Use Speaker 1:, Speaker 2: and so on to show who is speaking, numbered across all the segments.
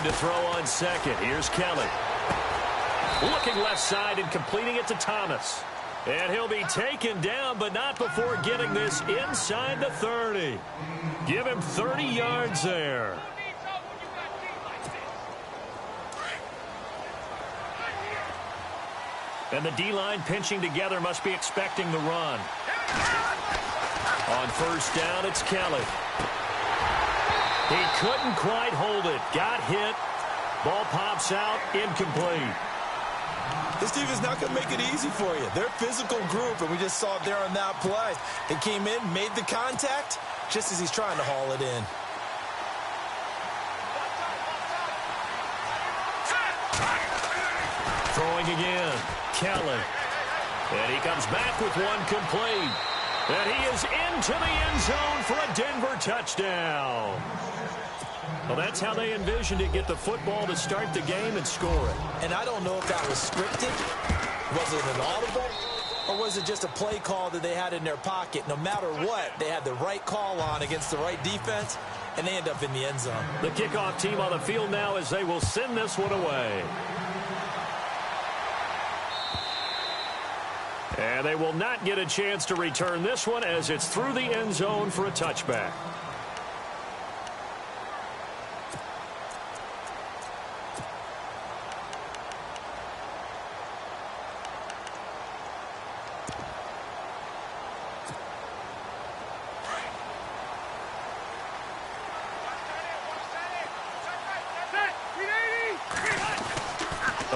Speaker 1: to throw on second. Here's Kelly. Looking left side and completing it to Thomas. And he'll be taken down, but not before getting this inside the 30. Give him 30 yards there. And the D-line pinching together must be expecting the run. On first down, it's Kelly. He couldn't quite hold it. Got hit. Ball pops out. Incomplete.
Speaker 2: This team is not going to make it easy for you. They're a physical group, and we just saw it there on that play. They came in, made the contact, just as he's trying to haul it in.
Speaker 1: Throwing again. Kelly. And he comes back with one complete. And he is into the end zone for a Denver touchdown. Well, that's how they envisioned it. Get the football to start the game and score it.
Speaker 2: And I don't know if that was scripted. Was it an audible? Or was it just a play call that they had in their pocket? No matter what, they had the right call on against the right defense, and they end up in the end zone.
Speaker 1: The kickoff team on the field now as they will send this one away. And they will not get a chance to return this one as it's through the end zone for a touchback.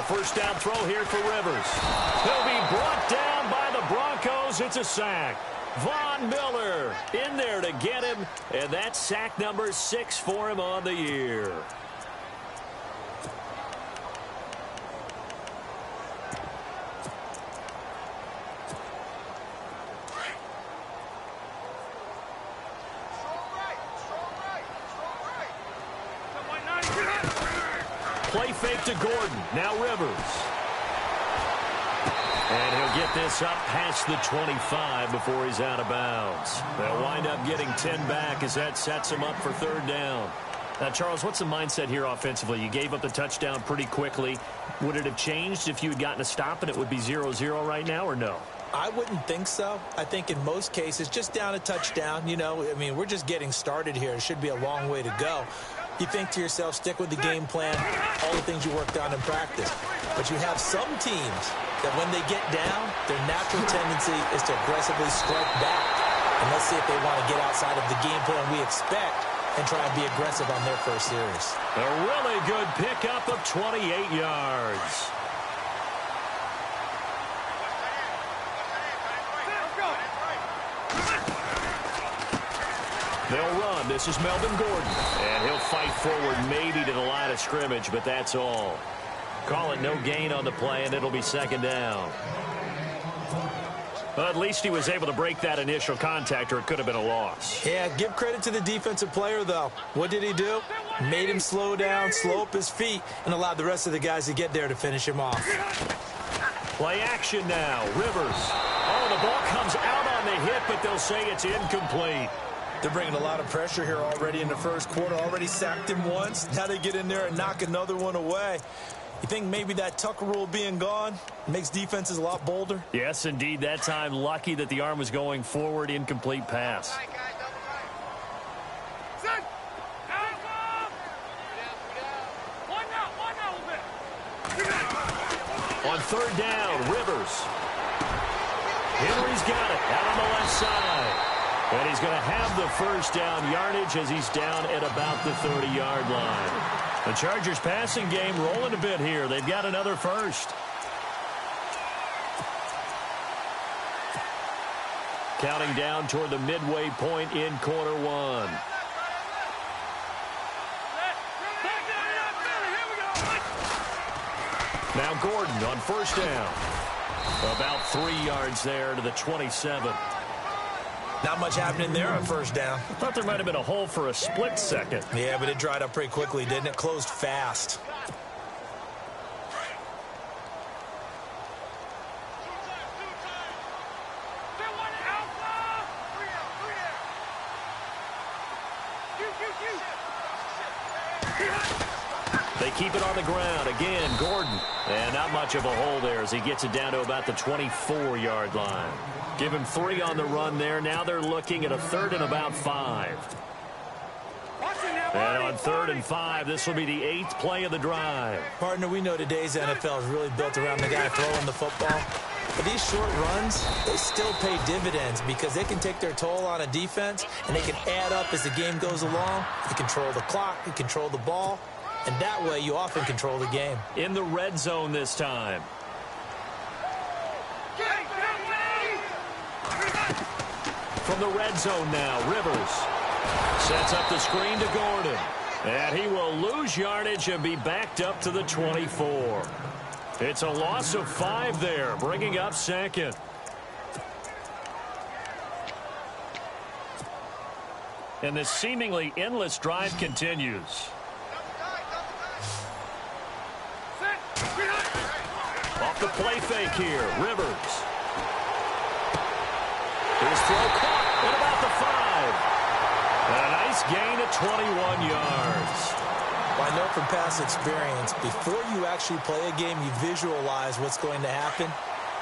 Speaker 1: First down throw here for Rivers. He'll be brought down by the Broncos. It's a sack. Von Miller in there to get him, and that's sack number 6 for him on the year. Play fake to Gordon. Now Rivers. And he'll get this up past the 25 before he's out of bounds. They'll wind up getting 10 back as that sets him up for third down. Now, Charles, what's the mindset here offensively? You gave up the touchdown pretty quickly. Would it have changed if you had gotten a stop and it would be 0-0 right now, or no?
Speaker 2: I wouldn't think so. I think in most cases, just down a touchdown, you know, I mean, we're just getting started here. It should be a long way to go. You think to yourself, stick with the game plan, all the things you worked on in practice. But you have some teams that when they get down, their natural tendency is to aggressively strike back. And let's see if they want to get outside of the game plan we expect and try and be aggressive on their first series.
Speaker 1: A really good pickup of 28 yards. They'll run. This is Melvin Gordon. And he'll fight forward maybe to the line of scrimmage, but that's all. Call it no gain on the play, and it'll be second down. Well, at least he was able to break that initial contact, or it could have been a loss.
Speaker 2: Yeah, give credit to the defensive player, though. What did he do? Made him slow down, slow up his feet, and allowed the rest of the guys to get there to finish him off.
Speaker 1: Play action now. Rivers. Oh, the ball comes out on the hit, but they'll say it's incomplete.
Speaker 2: They're bringing a lot of pressure here already in the first quarter. Already sacked him once. Now they get in there and knock another one away. You think maybe that Tucker rule being gone makes defenses a lot bolder?
Speaker 1: Yes, indeed. That time, lucky that the arm was going forward. Incomplete pass. On third down, Rivers. Henry's got it out on the left side. And he's going to have the first down yardage as he's down at about the 30-yard line. The Chargers passing game rolling a bit here. They've got another first. Counting down toward the midway point in quarter one. Now Gordon on first down. About 3 yards there to the 27.
Speaker 2: Not much happening there on first down.
Speaker 1: Thought there might have been a hole for a split second.
Speaker 2: Yeah, but it dried up pretty quickly, didn't it? Closed fast.
Speaker 1: They keep it on the ground. Again, Gordon. And not much of a hole there as he gets it down to about the 24-yard line. Give him 3 on the run there. Now they're looking at a 3rd and about 5. And on 3rd and 5, this will be the 8th play of the drive.
Speaker 2: Partner, we know today's NFL is really built around the guy throwing the football. But these short runs, they still pay dividends because they can take their toll on a defense, and they can add up as the game goes along. They control the clock, they control the ball, and that way you often control the game.
Speaker 1: In the red zone this time. From the red zone now, Rivers sets up the screen to Gordon. And he will lose yardage and be backed up to the 24. It's a loss of 5 there, bringing up 2nd. And this seemingly endless drive continues. Off the play fake here, Rivers. His throw caught at about the 5. And a nice gain of 21 yards.
Speaker 2: Well, I know from past experience, before you actually play a game, you visualize what's going to happen.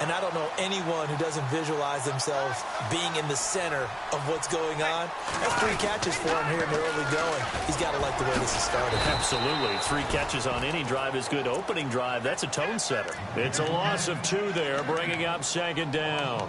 Speaker 2: And I don't know anyone who doesn't visualize themselves being in the center of what's going on. That's 3 catches for him here in the early going. He's got to like the way this is started.
Speaker 1: Absolutely. 3 catches on any drive is good. Opening drive, that's a tone setter. It's a loss of 2 there, bringing up 2nd down.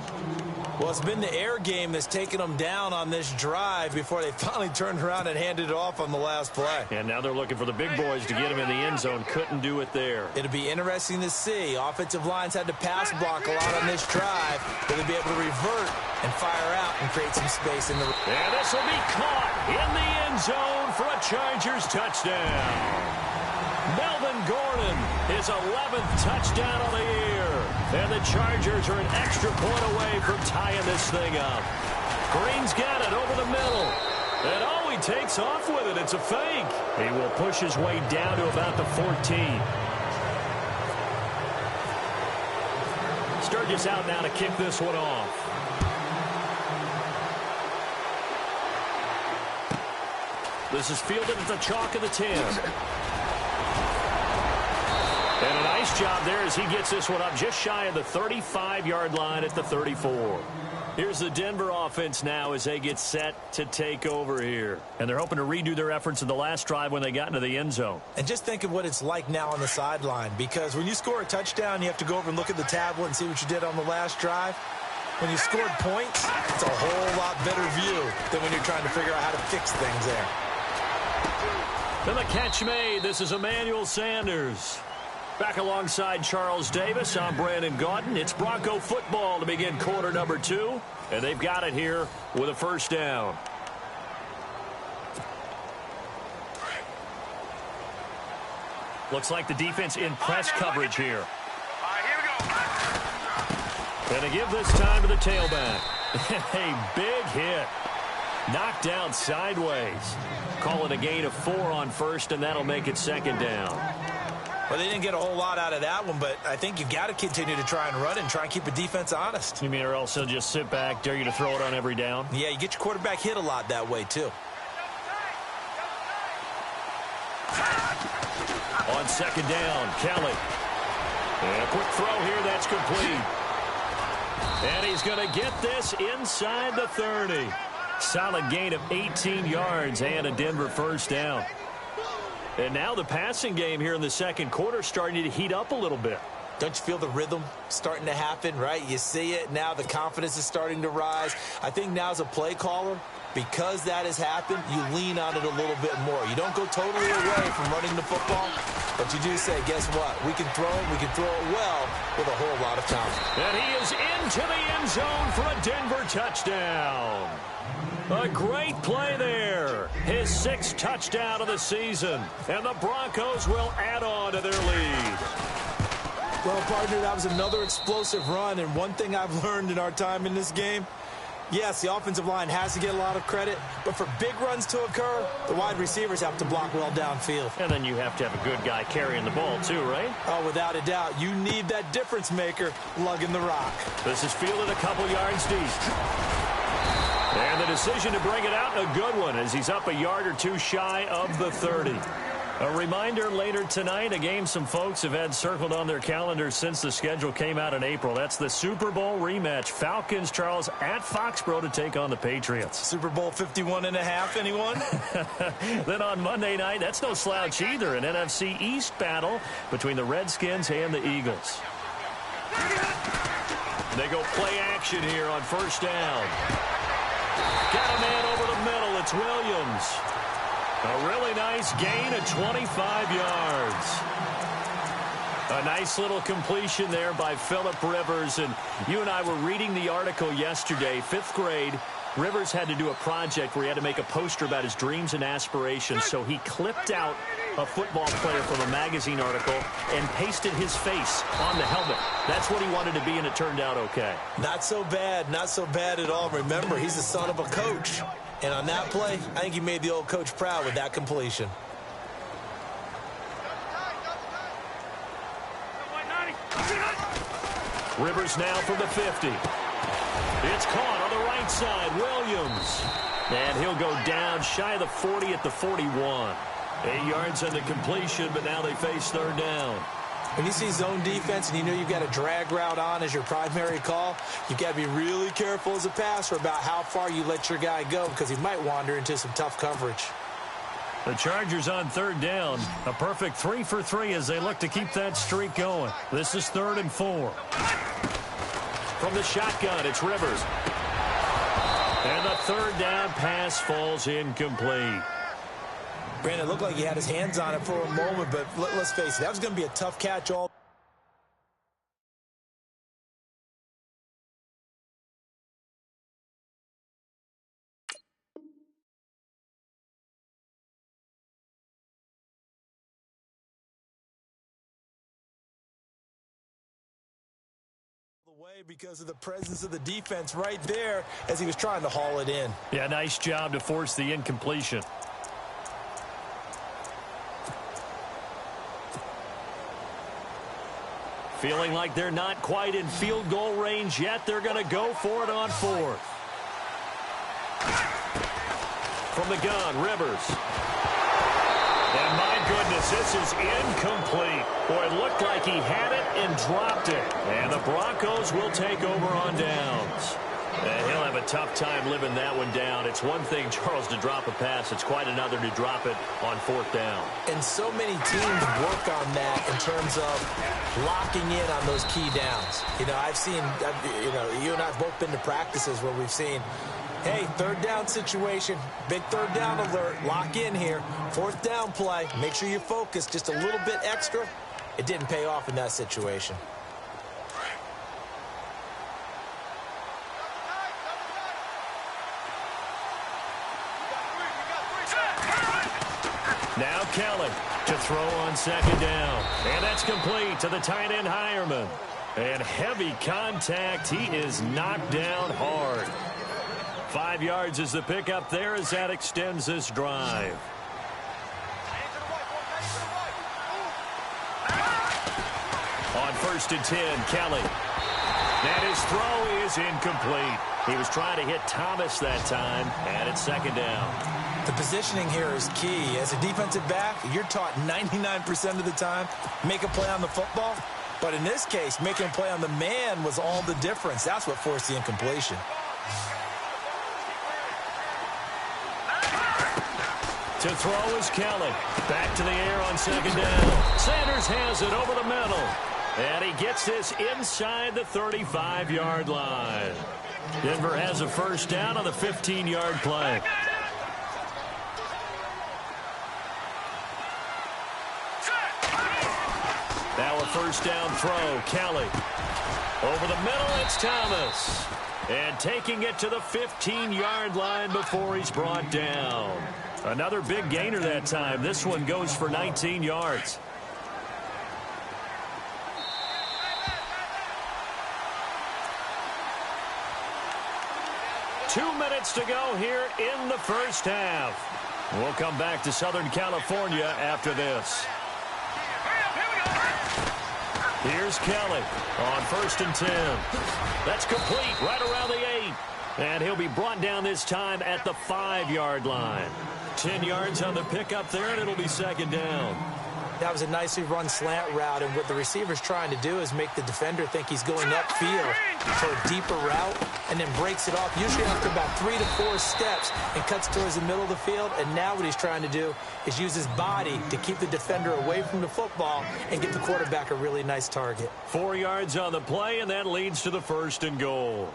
Speaker 2: Well, it's been the air game that's taken them down on this drive before they finally turned around and handed it off on the last play.
Speaker 1: And now they're looking for the big boys to get him in the end zone. Couldn't do it there.
Speaker 2: It'll be interesting to see. Offensive lines had to pass block a lot on this drive. Will they be able to revert and fire out and create some space in the...
Speaker 1: And this will be caught in the end zone for a Chargers touchdown. Melvin Gordon, his 11th touchdown of the year. And the Chargers are an extra point away from tying this thing up. Green's got it over the middle. And oh, he takes off with it. It's a fake. He will push his way down to about the 14. Sturgis out now to kick this one off. This is fielded at the chalk of the 10. And a nice job there as he gets this one up just shy of the 35-yard line at the 34. Here's the Denver offense now as they get set to take over here. And they're hoping to redo their efforts in the last drive when they got into the end zone.
Speaker 2: And just think of what it's like now on the sideline, because when you score a touchdown, you have to go over and look at the tablet and see what you did on the last drive. When you scored points, it's a whole lot better view than when you're trying to figure out how to fix things there.
Speaker 1: Then the catch made. This is Emmanuel Sanders. Back alongside Charles Davis, I'm Brandon Gaudin. It's Bronco football to begin quarter number 2. And they've got it here with a first down. Looks like the defense in press coverage here. And they give this time to the tailback. A big hit. Knocked down sideways. Call it a gain of 4 on first, and that'll make it 2nd down.
Speaker 2: Well, they didn't get a whole lot out of that one, but I think you've got to continue to try and run and try and keep the defense honest.
Speaker 1: You mean or else they'll just sit back, dare you to throw it on every down?
Speaker 2: Yeah, you get your quarterback hit a lot that way, too.
Speaker 1: On 2nd down, Kelly. And a quick throw here, that's complete. And he's going to get this inside the 30. Solid gain of 18 yards and a Denver first down. And now the passing game here in the 2nd quarter starting to heat up a little bit.
Speaker 2: Don't you feel the rhythm starting to happen, right? You see it. Now the confidence is starting to rise. I think now as a play caller, because that has happened, you lean on it a little bit more. You don't go totally away from running the football, but you do say, guess what? We can throw it. We can throw it well with a whole lot of confidence.
Speaker 1: And he is into the end zone for a Denver touchdown. A great play there. His 6th touchdown of the season. And the Broncos will add on to their lead.
Speaker 2: Well, partner, that was another explosive run. And one thing I've learned in our time in this game, yes, the offensive line has to get a lot of credit. But for big runs to occur, the wide receivers have to block well downfield.
Speaker 1: And then you have to have a good guy carrying the ball too, right?
Speaker 2: Oh, without a doubt. You need that difference maker lugging the rock.
Speaker 1: This is fielded a couple yards deep. And the decision to bring it out, a good one, as he's up a yard or 2 shy of the 30. A reminder later tonight, a game some folks have had circled on their calendars since the schedule came out in April. That's the Super Bowl rematch. Falcons, Charles, at Foxborough to take on the Patriots.
Speaker 2: Super Bowl 51.5, anyone?
Speaker 1: Then on Monday night, that's no slouch either, an NFC East battle between the Redskins and the Eagles. They go play action here on first down. Got a man over the middle. It's Williams. A really nice gain of 25 yards. A nice little completion there by Phillip Rivers. And you and I were reading the article yesterday, 5th grade. Rivers had to do a project where he had to make a poster about his dreams and aspirations. So he clipped out a football player from a magazine article and pasted his face on the helmet. That's what he wanted to be, and it turned out okay.
Speaker 2: Not so bad. Not so bad at all. Remember, he's the son of a coach. And on that play, I think he made the old coach proud with that completion.
Speaker 1: Rivers now from the 50. It's caught on the right side. Williams. And he'll go down shy of the 40 at the 41. 8 yards on the completion, but now they face third down.
Speaker 2: When you see zone defense and you know you've got a drag route on as your primary call, you've got to be really careful as a passer about how far you let your guy go because he might wander into some tough coverage.
Speaker 1: The Chargers on third down. A perfect 3 for 3 as they look to keep that streak going. This is 3rd and 4. From the shotgun, it's Rivers. And the third down pass falls incomplete.
Speaker 2: Brandon, it looked like he had his hands on it for a moment, but let's face it, that was going to be a tough catch all the way because of the presence of the defense right there as he was trying to haul it in.
Speaker 1: Yeah, nice job to force the incompletion. Feeling like they're not quite in field goal range yet. They're going to go for it on 4th. From the gun, Rivers. And my goodness, this is incomplete. Boy, it looked like he had it and dropped it. And the Broncos will take over on downs. And he'll have a tough time living that one down. It's one thing, Charles, to drop a pass. It's quite another to drop it on 4th down.
Speaker 2: And so many teams work on that in terms of locking in on those key downs. You know, I've seen, you and I have both been to practices where we've seen, hey, 3rd down situation, big 3rd down alert, lock in here, 4th down play, make sure you focus just a little bit extra. It didn't pay off in that situation.
Speaker 1: Now Kelly to throw on 2nd down. And that's complete to the tight end Hireman. And heavy contact. He is knocked down hard. 5 yards is the pickup there as that extends this drive. On 1st and 10, Kelly. And his throw is incomplete. He was trying to hit Thomas that time, and it's 2nd down.
Speaker 2: The positioning here is key. As a defensive back, you're taught 99% of the time, make a play on the football. But in this case, making a play on the man was all the difference. That's what forced the incompletion.
Speaker 1: To throw is Kelly. Back to the air on 2nd down. Sanders has it over the middle. And he gets this inside the 35-yard line. Denver has a 1st down on the 15-yard play. Now a 1st down throw. Kelly. Over the middle, it's Thomas. And taking it to the 15-yard line before he's brought down. Another big gainer that time. This one goes for 19 yards. Two minutes to go here in the first half. We'll come back to Southern California after this. Here's Kelly on 1st and 10. That's complete right around the 8. And he'll be brought down this time at the 5-yard line. 10 yards on the pickup there, and it'll be second down.
Speaker 2: That was a nicely run slant route, and what the receiver's trying to do is make the defender think he's going upfield for a deeper route, and then breaks it off, usually after about 3 to 4 steps, and cuts towards the middle of the field. And now what he's trying to do is use his body to keep the defender away from the football and get the quarterback a really nice target.
Speaker 1: 4 yards on the play, and that leads to the 1st and goal.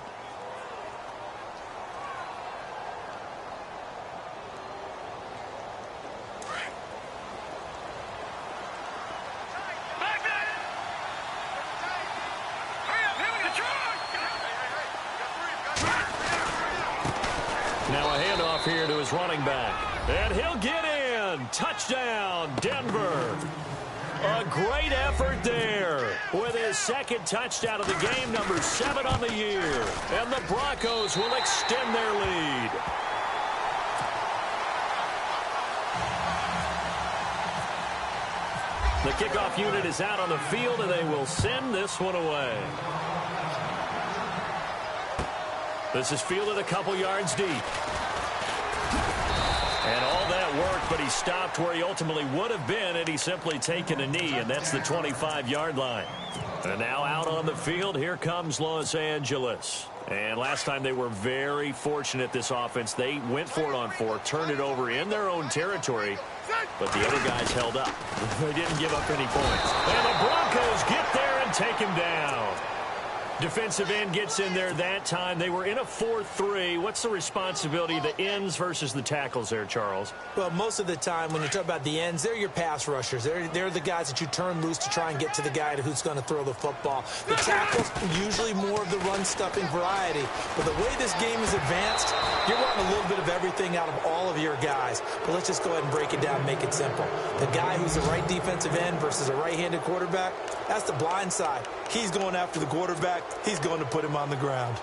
Speaker 1: Now a handoff here to his running back. And he'll get in. Touchdown, Denver. A great effort there with his 2nd touchdown of the game, number 7 on the year. And the Broncos will extend their lead. The kickoff unit is out on the field, and they will send this one away. This is fielded a couple yards deep. And all that work, but he stopped where he ultimately would have been had he simply taken a knee, and that's the 25-yard line. And now out on the field, here comes Los Angeles. And last time they were very fortunate, this offense. They went for it on 4, turned it over in their own territory, but the other guys held up. They didn't give up any points. And the Broncos get there and take him down. Defensive end gets in there that time. They were in a 4-3. What's the responsibility of the ends versus the tackles there, Charles?
Speaker 2: Well, most of the time when you talk about the ends, they're your pass rushers. They're the guys that you turn loose to try and get to the guy who's going to throw the football. The tackles, usually more of the run-stuffing variety. But the way this game is advanced, you're wanting a little bit of everything out of all of your guys. But let's just go ahead and break it down and make it simple. The guy who's the right defensive end versus a right-handed quarterback, that's the blind side. He's going after the quarterback. He's going to put him on the ground.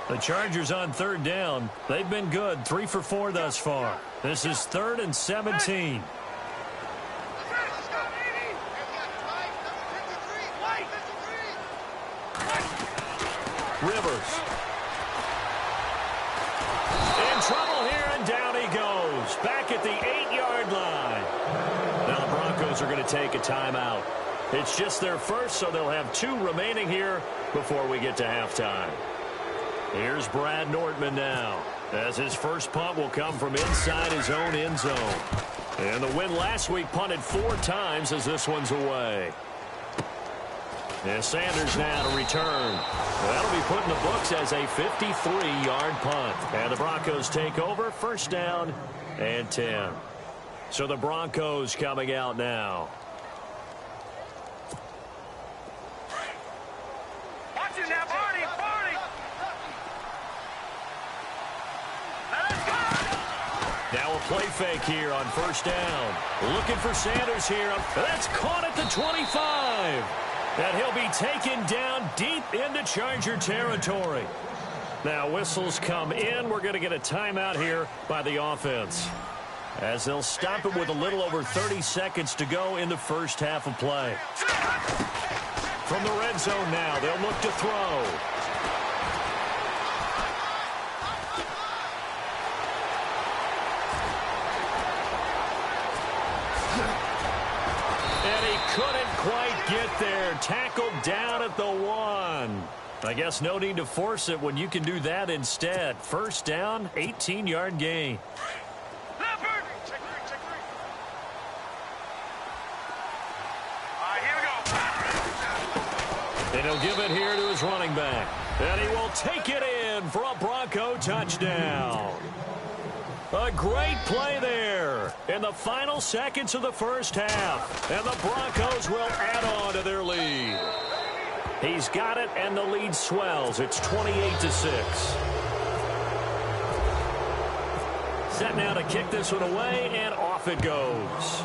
Speaker 1: The Chargers on 3rd down. They've been good, 3 for 4 thus far. This is 3rd and 17. Rivers. In trouble here, and down he goes. Back at the 8-yard line. Now the Broncos are going to take a timeout. It's just their first, so they'll have 2 remaining here before we get to halftime. Here's Brad Nortman now, as his first punt will come from inside his own end zone. And the win last week punted 4 times as this one's away. And Sanders now to return. That'll be put in the books as a 53-yard punt. And the Broncos take over, 1st down and 10. So the Broncos coming out now. Now a play fake here on 1st down. Looking for Sanders here. That's caught at the 25. And he'll be taken down deep into Charger territory. Now whistles come in. We're going to get a timeout here by the offense, as they'll stop it with a little over 30 seconds to go in the first half of play. From the red zone now, they'll look to throw. And he couldn't quite get there. Tackled down at the 1. I guess no need to force it when you can do that instead. 1st down, 18-yard gain. And he'll give it here to his running back. And he will take it in for a Bronco touchdown. A great play there in the final seconds of the first half. And the Broncos will add on to their lead. He's got it, and the lead swells. It's 28-6. Set now to kick this one away, and off it goes.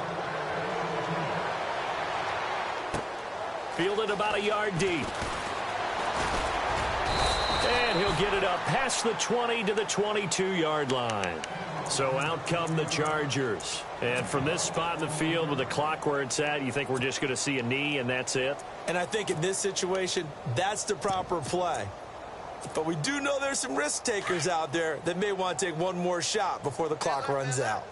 Speaker 1: Fielded about a yard deep. And he'll get it up past the 20 to the 22-yard line. So out come the Chargers. And from this spot in the field with the clock where it's at, you think we're just going to see a knee and that's it?
Speaker 2: And I think in this situation, that's the proper play. But we do know there's some risk takers out there that may want to take one more shot before the clock runs out.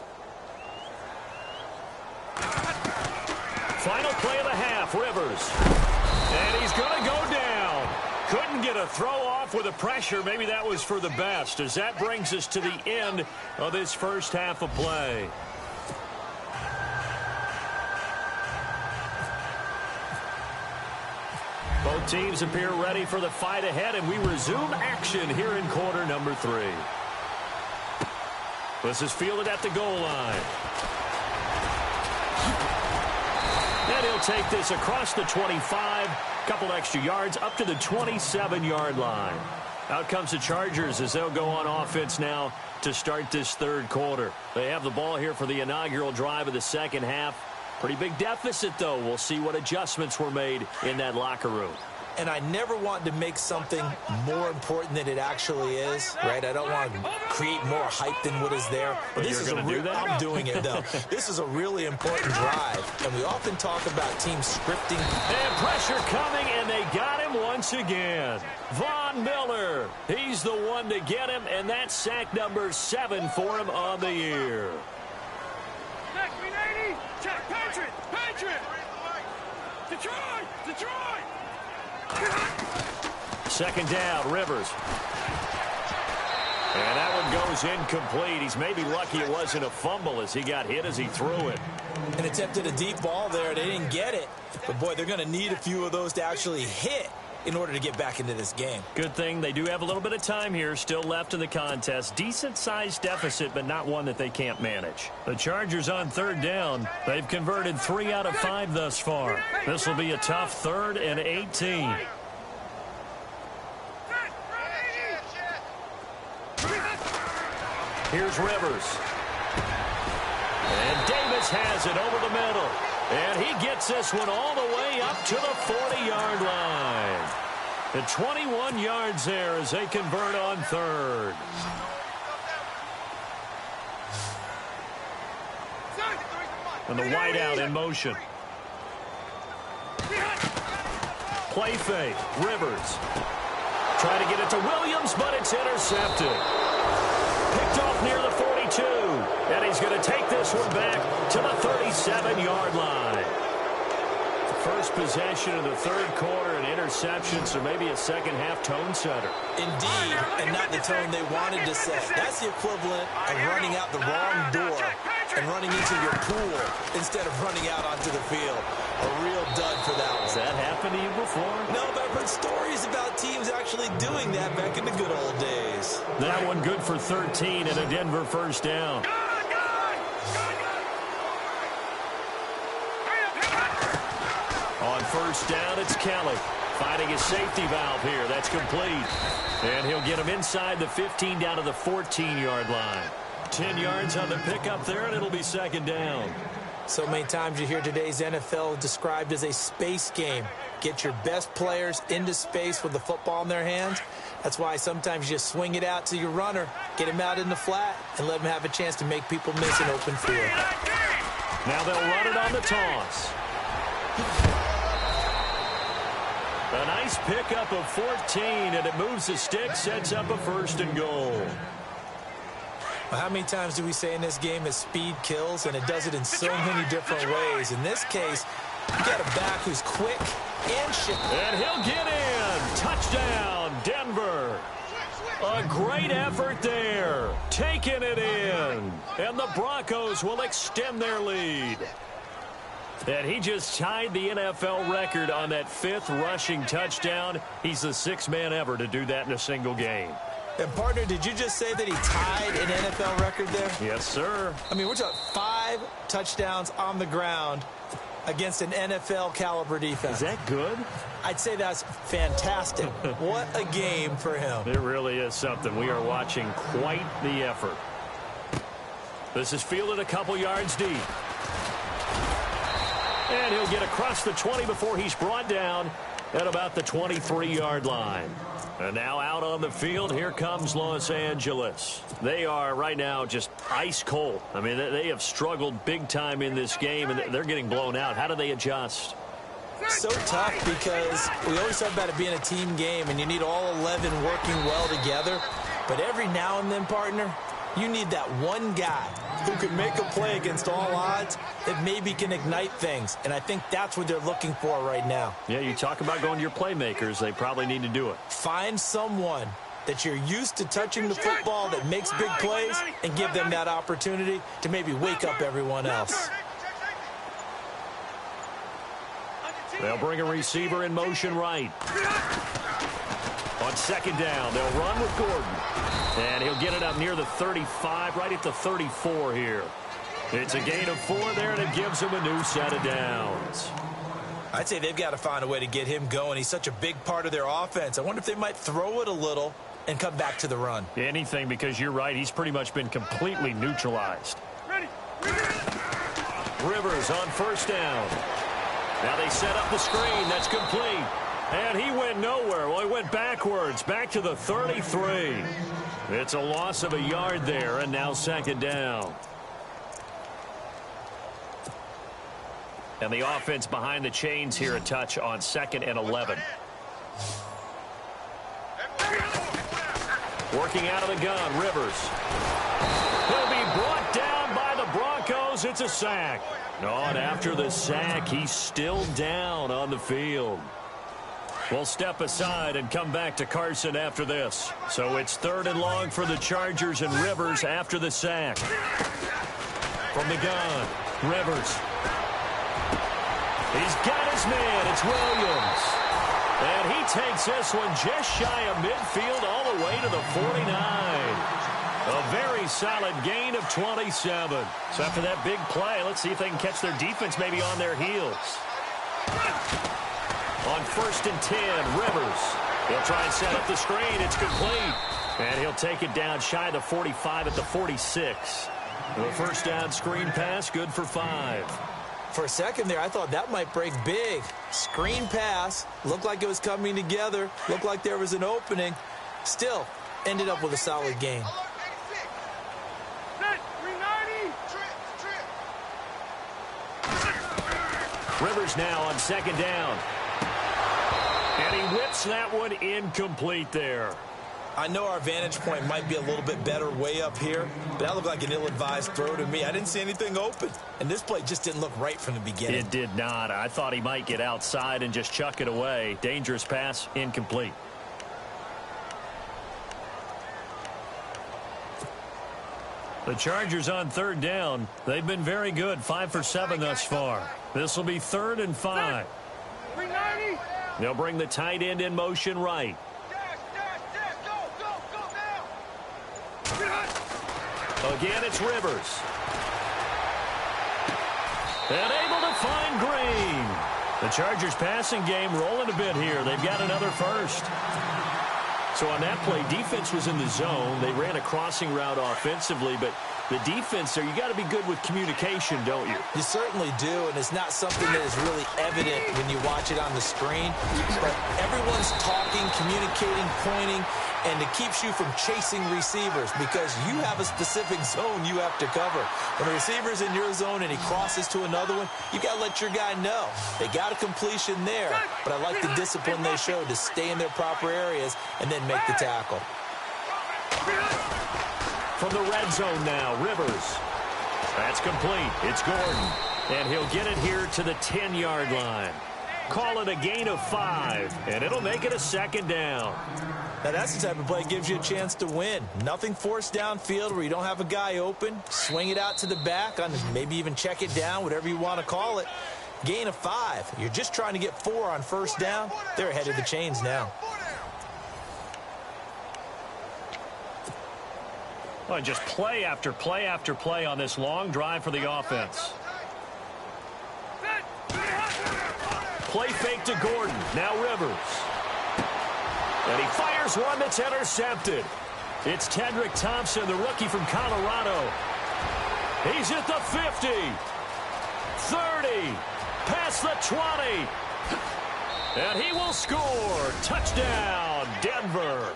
Speaker 1: Final play of the half, Rivers. And he's going to go down. Couldn't get a throw off with the pressure. Maybe that was for the best, as that brings us to the end of this first half of play. Both teams appear ready for the fight ahead, and we resume action here in quarter number 3. This is fielded at the goal line. And he'll take this across the 25, couple extra yards up to the 27-yard line. Out comes the Chargers as they'll go on offense now to start this third quarter. They have the ball here for the inaugural drive of the second half. Pretty big deficit, though. We'll see what adjustments were made in that locker room.
Speaker 2: And I never want to make something more important than it actually is, right? I don't want to create more hype than what is there.
Speaker 1: But
Speaker 2: this is I'm doing it, though. This is a really important drive. And we often talk about teams scripting.
Speaker 1: And pressure coming, and they got him once again. Von Miller, he's the one to get him, and that's sack number 7 for him on the year.
Speaker 3: Check, 380. Check, Patriot. Detroit.
Speaker 1: Second down, Rivers. And that one goes incomplete. He's maybe lucky it wasn't a fumble as he got hit as he threw it.
Speaker 2: And attempted a deep ball there. They didn't get it. But, boy, they're going to need a few of those to actually hit in order to get back into this game.
Speaker 1: Good thing they do have a little bit of time here still left in the contest. Decent-sized deficit, but not one that they can't manage. The Chargers on third down. They've converted 3 out of 5 thus far. This will be a tough 3rd and 18. Here's Rivers. And Davis has it over the middle. And he gets this one all the way up to the 40-yard line. The 21 yards there as they convert on third. And the wideout in motion. Play fake. Rivers. Trying to get it to Williams, but it's intercepted. Picked off near the 42. And he's going to take this one back to the 37-yard line. First possession of the third quarter, an interception, so maybe a second-half tone setter.
Speaker 2: Indeed, and not the tone they wanted to set. That's the equivalent of running out the wrong door and running into your pool instead of running out onto the field. A real dud for that one.
Speaker 1: Has that happened to you before?
Speaker 2: No, but I've heard stories about teams actually doing that back in the good old days.
Speaker 1: That one good for 13 and a Denver first down. On first down, it's Kelly finding his safety valve here. That's complete. And he'll get him inside the 15 down to the 14-yard line. 10 yards on the pickup there, and it'll be second down.
Speaker 2: So many times you hear today's NFL described as a space game. Get your best players into space with the football in their hands. That's why sometimes you just swing it out to your runner, get him out in the flat, and let him have a chance to make people miss an open field.
Speaker 1: Now they'll run it on the toss. A nice pickup of 14, and it moves the stick, sets up a first and goal.
Speaker 2: Well, how many times do we say in this game that speed kills, and it does it in so many different ways? In this case, you got a back who's quick and shifty.
Speaker 1: And he'll get in. Touchdown, Denver. A great effort there. Taking it in. And the Broncos will extend their lead. And he just tied the NFL record on that 5th rushing touchdown. He's the 6th man ever to do that in a single game.
Speaker 2: And, partner, did you just say that he tied an NFL record there?
Speaker 1: Yes, sir.
Speaker 2: I mean, we're talking 5 touchdowns on the ground against an NFL-caliber defense.
Speaker 1: Is that good?
Speaker 2: I'd say that's fantastic. What a game for him.
Speaker 1: It really is something. We are watching quite the effort. This is fielded a couple yards deep. And he'll get across the 20 before he's brought down at about the 23-yard line. And now out on the field, here comes Los Angeles. They are right now just ice cold. I mean, they have struggled big time in this game, and they're getting blown out. How do they adjust?
Speaker 2: So tough because we always talk about it being a team game and you need all 11 working well together. But every now and then, partner, you need that one guy who can make a play against all odds that maybe can ignite things. And I think that's what they're looking for right now.
Speaker 1: Yeah, you talk about going to your playmakers. They probably need to do it.
Speaker 2: Find someone that you're used to touching the football that makes big plays and give them that opportunity to maybe wake up everyone else.
Speaker 1: They'll bring a receiver in motion right. On second down, they'll run with Gordon. And he'll get it up near the 35, right at the 34 here. It's a gain of 4 there, and it gives him a new set of downs.
Speaker 2: I'd say they've got to find a way to get him going. He's such a big part of their offense. I wonder if they might throw it a little and come back to the run.
Speaker 1: Anything, because you're right. He's pretty much been completely neutralized.
Speaker 3: Ready.
Speaker 1: Rivers on first down. Now they set up the screen. That's complete. And he went nowhere. Well, he went backwards, back to the 33. It's a loss of a yard there, and now second down. And the offense behind the chains here a touch on 2nd and 11. Working out of the gun, Rivers. He'll be brought down by the Broncos. It's a sack. Oh, and after the sack, he's still down on the field. We'll step aside and come back to Carson after this. So it's 3rd and long for the Chargers, and Rivers after the sack. From the gun, Rivers. He's got his man. It's Williams. And he takes this one just shy of midfield all the way to the 49. A very solid gain of 27. So after that big play, let's see if they can catch their defense maybe on their heels. On 1st and 10, Rivers. He'll try and set up the screen. It's complete. And he'll take it down shy of the 45 at the 46. The first down screen pass, good for 5.
Speaker 2: For a second there, I thought that might break big. Screen pass, looked like it was coming together, looked like there was an opening. Still, ended up with a solid gain.
Speaker 3: Set. 390.
Speaker 1: Rivers now on 2nd down. And he whips that one incomplete there.
Speaker 2: I know our vantage point might be a little bit better way up here, but that looked like an ill-advised throw to me. I didn't see anything open, and this play just didn't look right from the beginning.
Speaker 1: It did not. I thought he might get outside and just chuck it away. Dangerous pass, incomplete. The Chargers on 3rd down. They've been very good, 5 for 7 thus far. This will be 3rd and 5.
Speaker 3: 390.
Speaker 1: They'll bring the tight end in motion right. Again, it's Rivers. And able to find Green. The Chargers passing game rolling a bit here. They've got another first. So on that play, defense was in the zone. They ran a crossing route offensively, but the defense there, you got to be good with communication, don't you?
Speaker 2: You certainly do, and it's not something that is really evident when you watch it on the screen. But everyone's talking, communicating, pointing, and it keeps you from chasing receivers because you have a specific zone you have to cover. When a receiver's in your zone and he crosses to another one, you got to let your guy know. They got a completion there, but I like the discipline they showed to stay in their proper areas and then make the tackle.
Speaker 1: From the red zone now, Rivers. That's complete. It's Gordon. And he'll get it here to the 10-yard line. Call it a gain of 5, and it'll make it a 2nd down.
Speaker 2: Now, that's the type of play that gives you a chance to win. Nothing forced downfield where you don't have a guy open. Swing it out to the back, on maybe even check it down, whatever you want to call it. Gain of 5. You're just trying to get 4 on 1st down. They're ahead of the chains now.
Speaker 1: Well, just play after play after play on this long drive for the offense. Play fake to Gordon. Now Rivers. And he fires one that's intercepted. It's Tedrick Thompson, the rookie from Colorado. He's at the 50. 30. Past the 20. And he will score. Touchdown, Denver.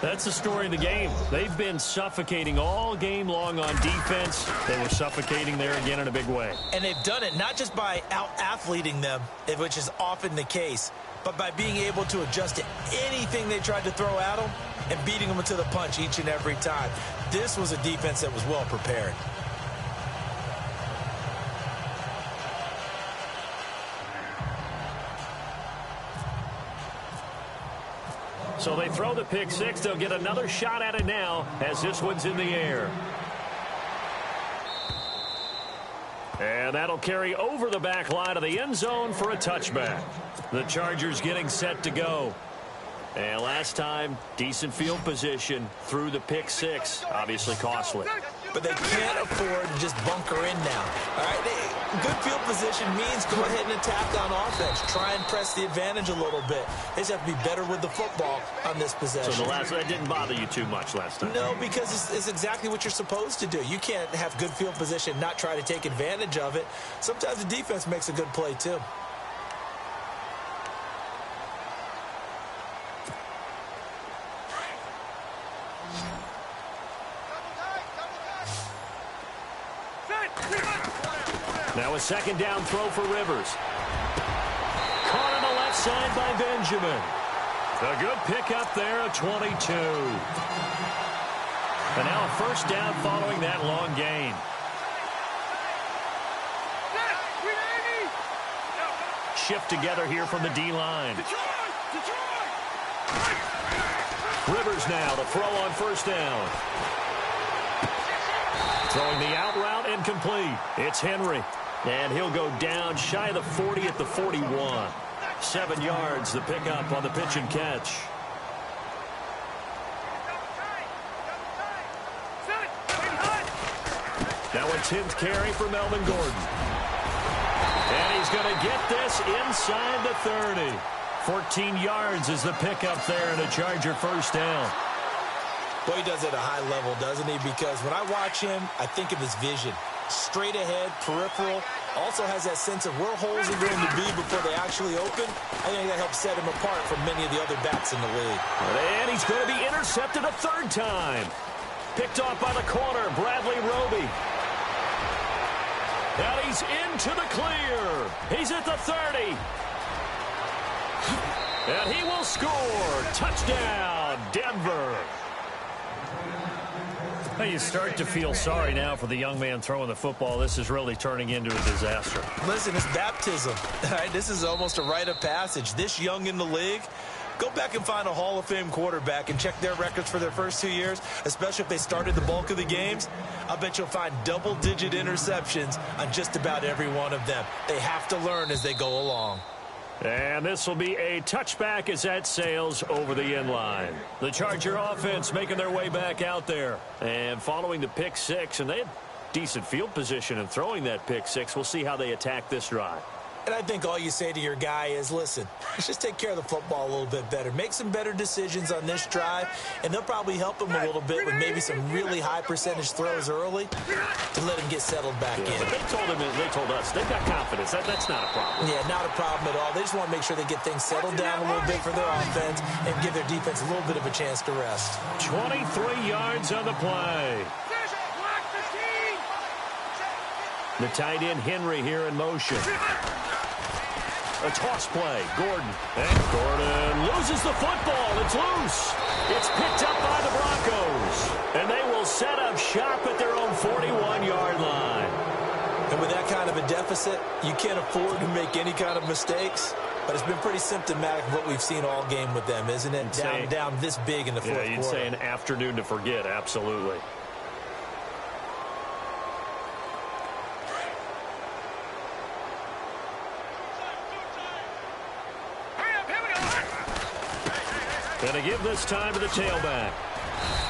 Speaker 1: That's the story of the game. They've been suffocating all game long on defense. They were suffocating there again in a big way.
Speaker 2: And they've done it not just by out-athleting them, which is often the case, but by being able to adjust to anything they tried to throw at them and beating them to the punch each and every time. This was a defense that was well prepared.
Speaker 1: So they throw the pick six. They'll get another shot at it now as this one's in the air. And that'll carry over the back line of the end zone for a touchback. The Chargers getting set to go. And last time, decent field position through the pick six. Obviously costly.
Speaker 2: But they can't afford to just bunker in now. All right, good field position means go ahead and attack on offense. Try and press the advantage a little bit. They just have to be better with the football on this possession.
Speaker 1: So that didn't bother you too much last time?
Speaker 2: No, because it's exactly what you're supposed to do. You can't have good field position, not try to take advantage of it. Sometimes the defense makes a good play too.
Speaker 1: Now a second down throw for Rivers. Caught on the left side by Benjamin. A good pickup there at 22. And now a first down following that long gain. Shift together here from the D-line. Rivers now to throw on first down. Throwing the out route incomplete. It's Henry. And he'll go down shy of the 40 at the 41. 7 yards, the pickup on the pitch and catch. Now a 10th carry for Melvin Gordon. And he's going to get this inside the 30. 14 yards is the pickup there and a Charger first down.
Speaker 2: Boy, he does it at a high level, doesn't he? Because when I watch him, I think of his vision. Straight ahead, peripheral. Also has that sense of where holes are going to be before they actually open. I think that helps set him apart from many of the other backs in the league.
Speaker 1: And he's going to be intercepted a third time. Picked off by the corner, Bradley Roby. And he's into the clear. He's at the 30. And he will score. Touchdown, Denver. You start to feel sorry now for the young man throwing the football. This is really turning into a disaster.
Speaker 2: Listen, it's baptism. All right, this is almost a rite of passage. This young in the league, go back and find a Hall of Fame quarterback and check their records for their first 2 years, especially if they started the bulk of the games. I bet you'll find double-digit interceptions on just about every one of them. They have to learn as they go along.
Speaker 1: And this will be a touchback as that sails over the end line. The Charger offense making their way back out there. And following the pick six, and they had decent field position in throwing that pick six. We'll see how they attack this drive.
Speaker 2: And I think all you say to your guy is, listen, let's just take care of the football a little bit better. Make some better decisions on this drive, and they'll probably help him a little bit with maybe some really high percentage throws early to let him get settled back in.
Speaker 1: But they told us they've got confidence. That's not a problem.
Speaker 2: Yeah, not a problem at all. They just want to make sure they get things settled down a little bit for their offense and give their defense a little bit of a chance to rest.
Speaker 1: 23 yards on the play. The tight end Henry here in motion. A toss play, Gordon. And Gordon loses the football. It's loose. It's picked up by the Broncos. And they will set up shop at their own 41-yard line.
Speaker 2: And with that kind of a deficit, you can't afford to make any kind of mistakes. But it's been pretty symptomatic of what we've seen all game with them, isn't it? Down this big in the fourth quarter.
Speaker 1: Yeah, you'd say an afternoon to forget, absolutely. Going to give this time to the tailback.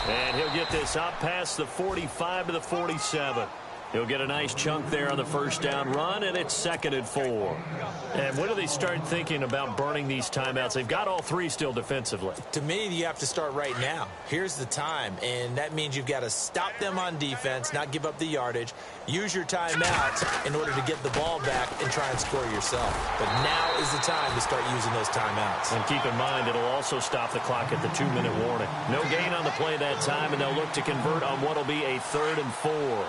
Speaker 1: And he'll get this up past the 45 to the 47. He'll get a nice chunk there on the first down run, and it's 2nd and 4. And when do they start thinking about burning these timeouts? They've got all 3 still defensively.
Speaker 2: To me, you have to start right now. Here's the time, and that means you've got to stop them on defense, not give up the yardage, use your timeouts in order to get the ball back and try and score yourself. But now is the time to start using those timeouts.
Speaker 1: And keep in mind, it'll also stop the clock at the 2-minute warning. No gain on the play that time, and they'll look to convert on what will be a 3rd and 4.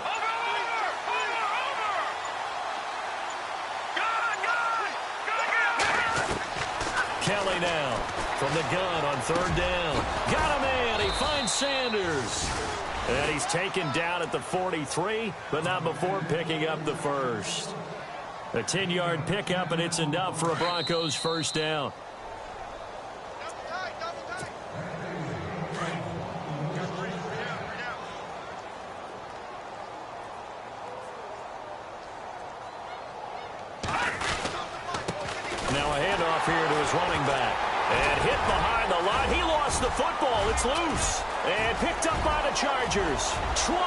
Speaker 1: Kelly now from the gun on 3rd down. Got a man. He finds Sanders. And he's taken down at the 43, but not before picking up the first. A 10-yard pickup, and it's enough for a Broncos first down. Now a handoff here to his running back. And hit behind the line. He lost the football. It's loose. And picked up by the Chargers. 20,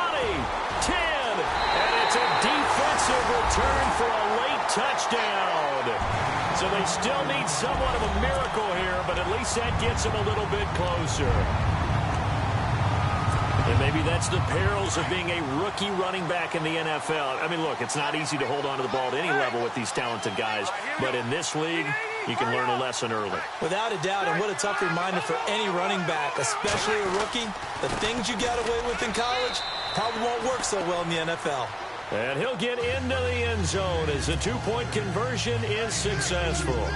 Speaker 1: 10. And it's a defensive return for a late touchdown. So they still need somewhat of a miracle here, but at least that gets them a little bit closer. And maybe that's the perils of being a rookie running back in the NFL. I mean, look, it's not easy to hold on to the ball at any level with these talented guys. But in this league, you can learn a lesson early.
Speaker 2: Without a doubt, and what a tough reminder for any running back, especially a rookie. The things you got away with in college probably won't work so well in the NFL.
Speaker 1: And he'll get into the end zone as the 2-point conversion is successful.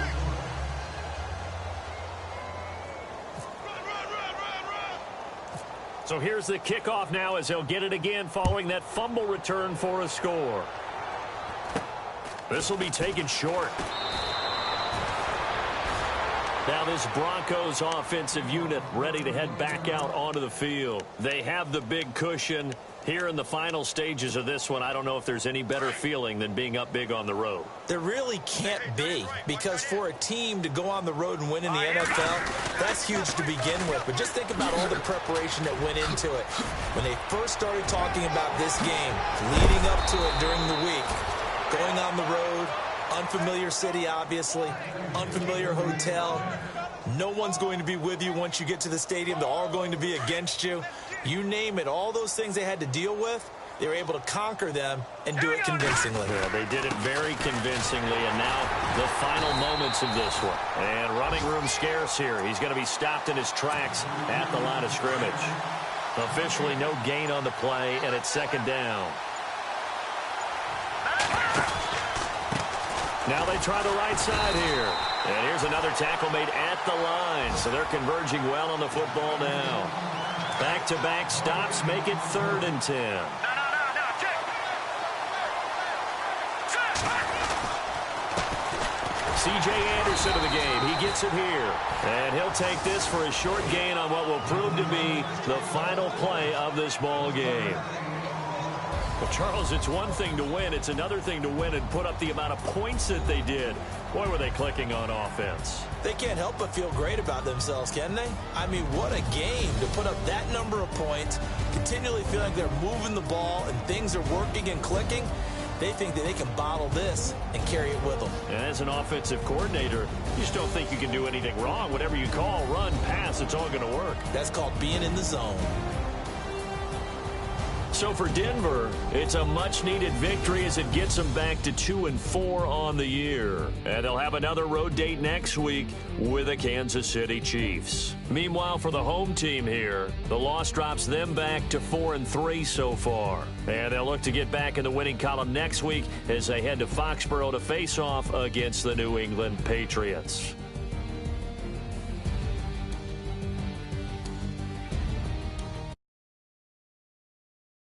Speaker 1: So here's the kickoff now as he'll get it again following that fumble return for a score. This will be taken short. Now this Broncos offensive unit ready to head back out onto the field. They have the big cushion. Here in the final stages of this one, I don't know if there's any better feeling than being up big on the road.
Speaker 2: There really can't be, because for a team to go on the road and win in the NFL, that's huge to begin with. But just think about all the preparation that went into it. When they first started talking about this game, leading up to it during the week, going on the road, unfamiliar city, obviously, unfamiliar hotel. No one's going to be with you once you get to the stadium. They're all going to be against you. You name it, all those things they had to deal with, they were able to conquer them and do it convincingly.
Speaker 1: Yeah, they did it very convincingly, and now the final moments of this one. And running room scarce here. He's going to be stopped in his tracks at the line of scrimmage. Officially no gain on the play, and it's 2nd down. Now they try the right side here. And here's another tackle made at the line. So they're converging well on the football now. Back-to-back stops make it 3rd and 10. C.J. Anderson of the game. He gets it here. And he'll take this for a short gain on what will prove to be the final play of this ball game. Well, Charles, it's one thing to win. It's another thing to win and put up the amount of points that they did. Boy, were they clicking on offense.
Speaker 2: They can't help but feel great about themselves, can they? I mean, what a game to put up that number of points, continually feel like they're moving the ball and things are working and clicking. They think that they can bottle this and carry it with them.
Speaker 1: And as an offensive coordinator, you just don't think you can do anything wrong. Whatever you call, run, pass, it's all going to work.
Speaker 2: That's called being in the zone.
Speaker 1: So for Denver, it's a much-needed victory as it gets them back to 2-4 on the year. And they'll have another road date next week with the Kansas City Chiefs. Meanwhile, for the home team here, the loss drops them back to 4-3 so far. And they'll look to get back in the winning column next week as they head to Foxborough to face off against the New England Patriots.